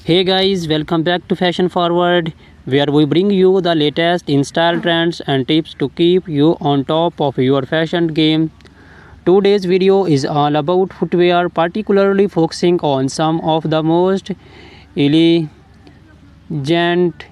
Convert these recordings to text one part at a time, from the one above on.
Hey guys, welcome back to Fashion Forward, where we bring you the latest in style trends and tips to keep you on top of your fashion game. Today's video is all about footwear, particularly focusing on some of the most elegant,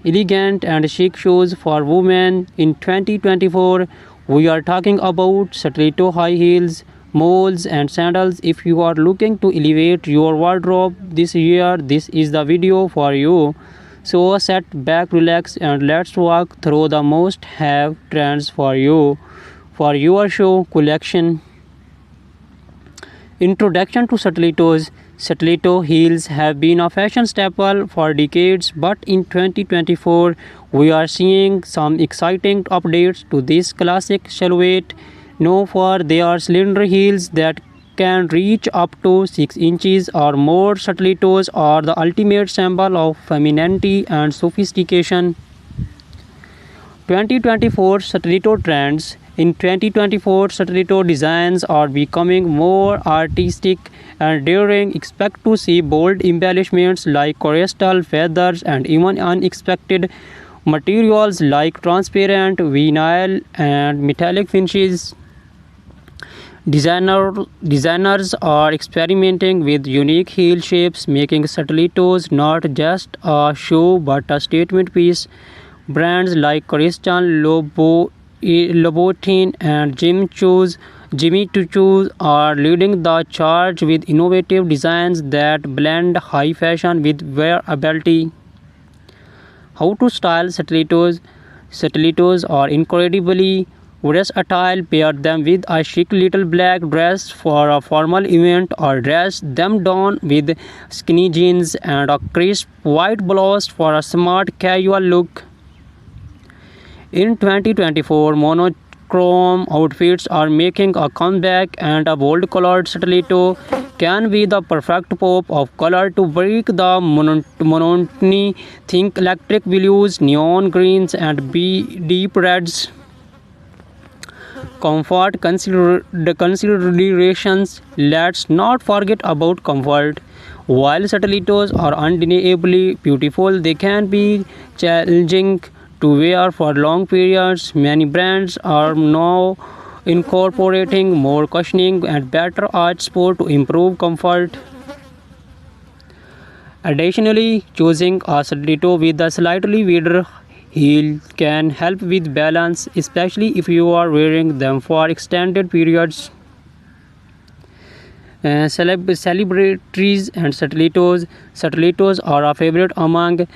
elegant and chic shoes for women in 2024. We are talking about stiletto high heels, moles, and sandals. If you are looking to elevate your wardrobe this year, this is the video for you. So sit back, relax, and let's walk through the most have trends for you for your show collection. Introduction to stilettos. Stiletto heels have been a fashion staple for decades, but in 2024 we are seeing some exciting updates to this classic silhouette. Known for their slender heels that can reach up to 6 inches or more, stilettos are the ultimate symbol of femininity and sophistication. 2024 stiletto trends. In 2024, stiletto designs are becoming more artistic and daring. Expect to see bold embellishments like crystal feathers and even unexpected materials like transparent vinyl and metallic finishes. Designers are experimenting with unique heel shapes, making stilettos not just a shoe but a statement piece. Brands like Christian Louboutin and Jimmy Choo are leading the charge with innovative designs that blend high fashion with wearability. How to style stilettos? Stilettos are incredibly versatile. Pair them with a chic little black dress for a formal event, or dress them down with skinny jeans and a crisp white blouse for a smart casual look. In 2024, monochrome outfits are making a comeback, and a bold colored stiletto can be the perfect pop of color to break the monotony. Think electric blues, neon greens, and deep reds. Comfort considerations. Let's not forget about comfort. While stilettos are undeniably beautiful, they can be challenging to wear for long periods. Many brands are now incorporating more cushioning and better arch support to improve comfort. Additionally, choosing a stiletto with a slightly wider heel can help with balance, especially if you are wearing them for extended periods. Celebrities and stilettos. Stilettos are a favorite among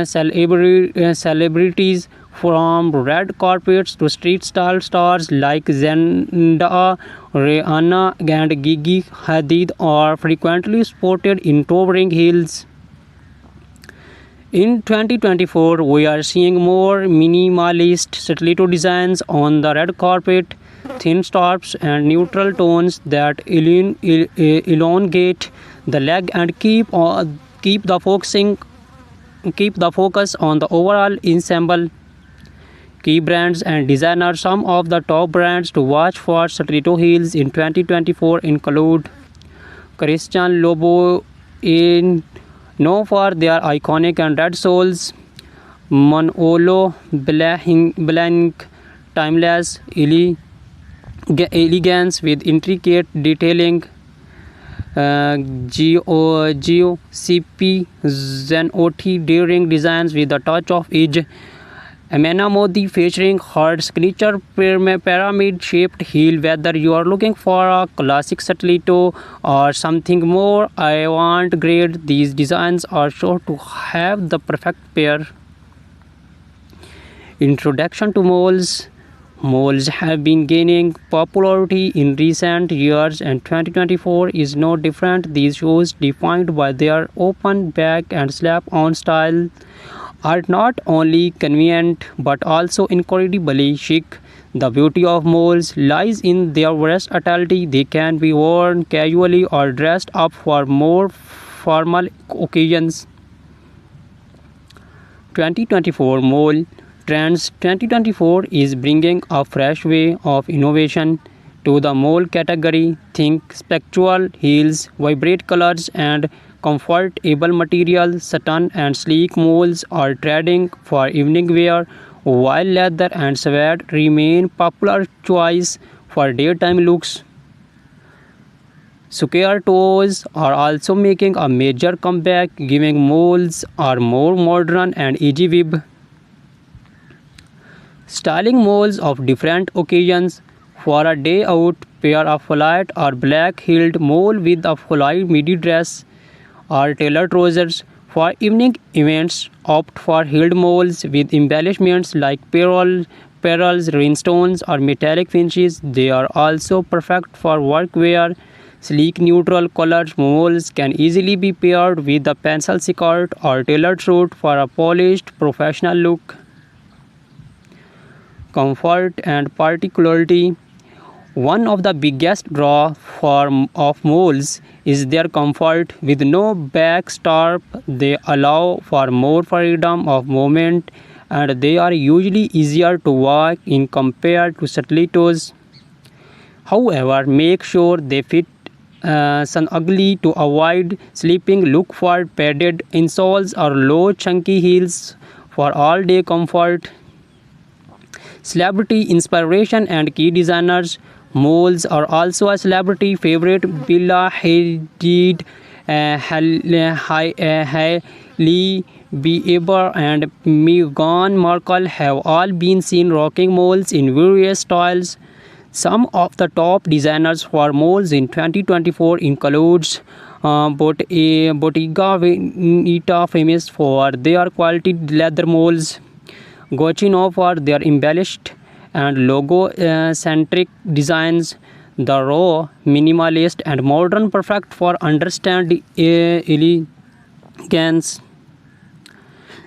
celebrities, from red carpets to street style stars like Zendaya, Rihanna, and Gigi Hadid are frequently sported in towering heels. In 2024, we are seeing more minimalist stiletto designs on the red carpet, thin straps and neutral tones that elongate the leg and keep the focus on the overall ensemble. Key brands and designers. Some of the top brands to watch for stiletto heels in 2024 include Christian Louboutin, known for their iconic and red soles; Manolo Blahnik, timeless elegance with intricate detailing; GOCP Zenotti, daring designs with a touch of edge; Amena Modi, featuring her signature pyramid-shaped heel. Whether you are looking for a classic stiletto or something more avant-garde, these designs are sure to have the perfect pair. Introduction to moles. Moles have been gaining popularity in recent years, and 2024 is no different. These shoes, defined by their open back and slap-on style, are not only convenient but also incredibly chic. The beauty of moles lies in their versatility. They can be worn casually or dressed up for more formal occasions. 2024 Mole Trends. 2024 is bringing a fresh way of innovation to the mole category. Think spectral heels, vibrant colors, and comfortable material, satin and sleek moles are trending for evening wear, while leather and suede remain popular choice for daytime looks. Square toes are also making a major comeback, giving moles are more modern and easy weave. Styling moles of different occasions. For a day out, pair a flat or black-heeled mole with a full midi dress or tailored trousers. For evening events, opt for heeled moles with embellishments like pearls, rhinestones, or metallic finishes. They are also perfect for work wear. Sleek neutral colored moles can easily be paired with a pencil skirt or tailored suit for a polished professional look. Comfort and particularity. One of the biggest draw of moles is their comfort. With no back strap, they allow for more freedom of movement and they are usually easier to walk in compared to stilettos. However, make sure they fit snugly to avoid slipping. Look for padded insoles or low chunky heels for all-day comfort. Celebrity inspiration and key designers. Moles are also a celebrity favorite. Bella Hadid, Hailey Bieber, and Meghan Markle have all been seen rocking moles in various styles. Some of the top designers for moles in 2024 includes Bottega Veneta, famous for their quality leather moles. Gucci for their embellished and logo-centric designs. The raw, minimalist, and modern, perfect for understand elegance.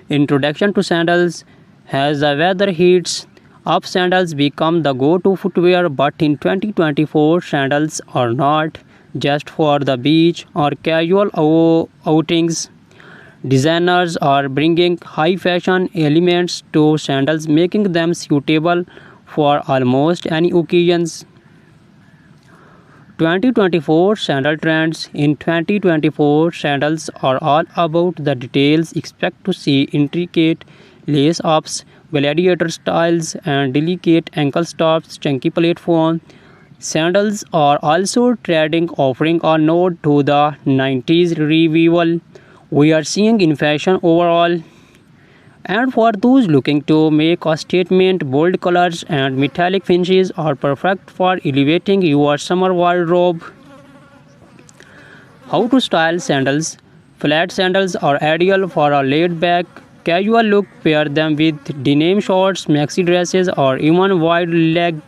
Introduction to sandals. As the weather heats up, sandals become the go-to footwear, but in 2024, sandals are not just for the beach or casual outings. Designers are bringing high fashion elements to sandals, making them suitable for almost any occasions. 2024 sandal trends. In 2024, sandals are all about the details. Expect to see intricate lace ups, gladiator styles, and delicate ankle stops, chunky platform. Sandals are also trending, offering a nod to the 90s revival we are seeing in fashion overall. And for those looking to make a statement, bold colors and metallic finishes are perfect for elevating your summer wardrobe. How to style sandals. Flat sandals are ideal for a laid-back, casual look. Pair them with denim shorts, maxi dresses, or even wide-legged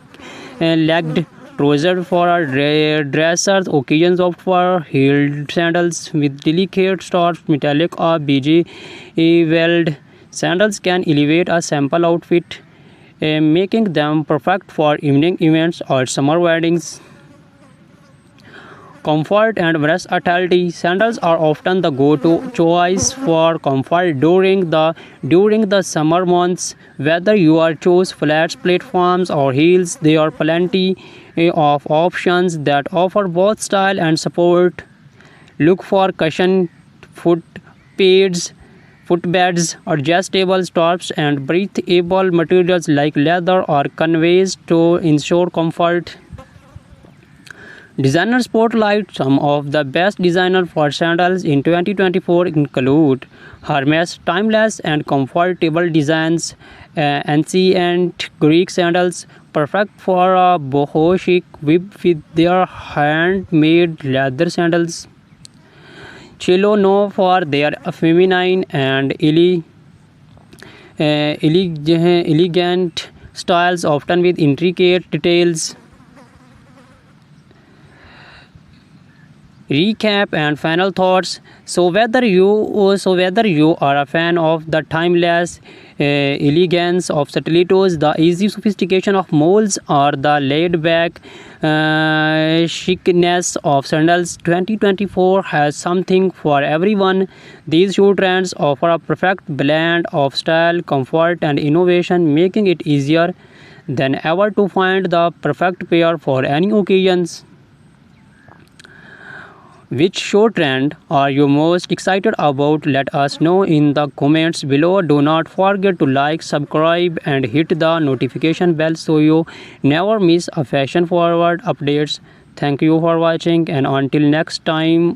trousers for a dressers. Occasions opt for heeled sandals with delicate straps, metallic or beige weld. Sandals can elevate a simple outfit, making them perfect for evening events or summer weddings. Comfort and versatility. Sandals are often the go-to choice for comfort during the summer months. Whether you are choose flats, platforms, or heels, there are plenty of options that offer both style and support. Look for cushion foot pads, footbeds, adjustable straps, and breathable materials like leather or canvas to ensure comfort. Designer spotlight. Some of the best designers for sandals in 2024 include Hermes. Timeless and comfortable designs. Ancient Greek sandals, perfect for a boho chic with their handmade leather sandals. Cello known for their feminine and elegant styles, often with intricate details. Recap and final thoughts. So whether you are a fan of the timeless elegance of stilettos, the easy sophistication of molds, or the laid-back chicness of sandals, 2024 has something for everyone. These shoe trends offer a perfect blend of style, comfort, and innovation, making it easier than ever to find the perfect pair for any occasions. Which show trend are you most excited about? Let us know in the comments below. Do not forget to like, subscribe, and hit the notification bell so you never miss a fashion forward updates. Thank you for watching, and until next time.